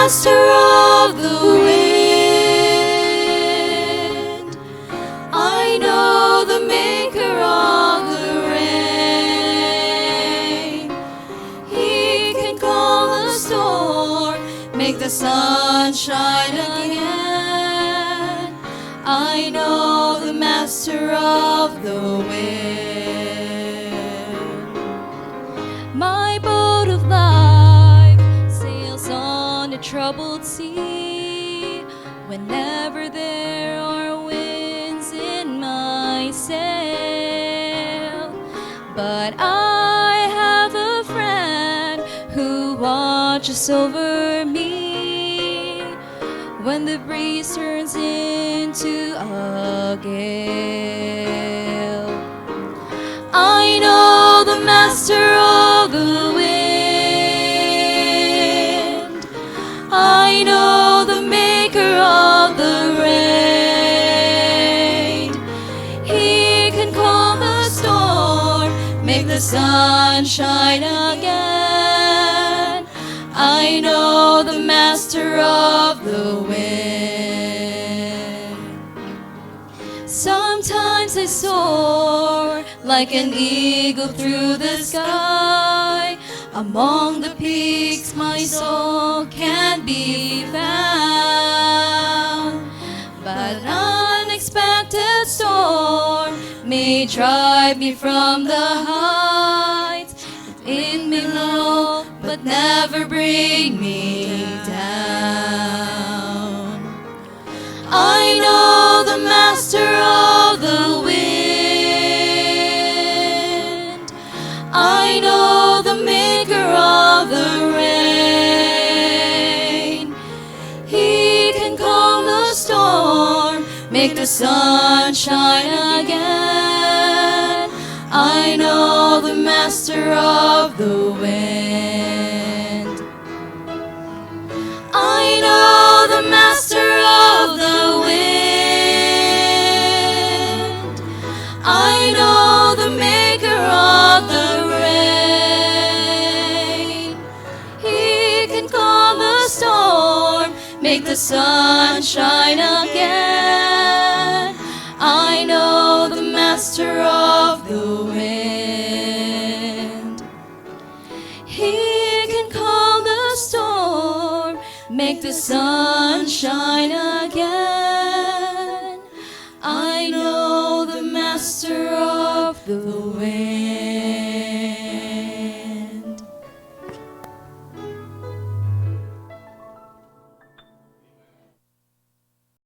master of the wind. I know the maker of the rain. He can calm the storm, make the sun shine again. I know the master of the wind. My boat of life sails on a troubled sea. Whenever there are winds in my sail, but I have a friend who watches over me when the breeze turns into a gale. I know the master of the wind. I know the maker of the rain. He can calm the storm, make the sun shine again. I know the master of the wind. Sometimes I soar like an eagle through the sky. Among the peaks my soul can't be found. But an unexpected storm may drive me from the heights. In me low, but never bring me down. I know the master of the wind. I know the maker of the rain. He can calm the storm, make the sun shine again. I know the master of the wind. I know the master of the wind. I know the maker of the rain. He can calm the storm, make the sun shine again. I know the master of the wind. He can calm the storm, make the sun shine again. I know the master of the wind.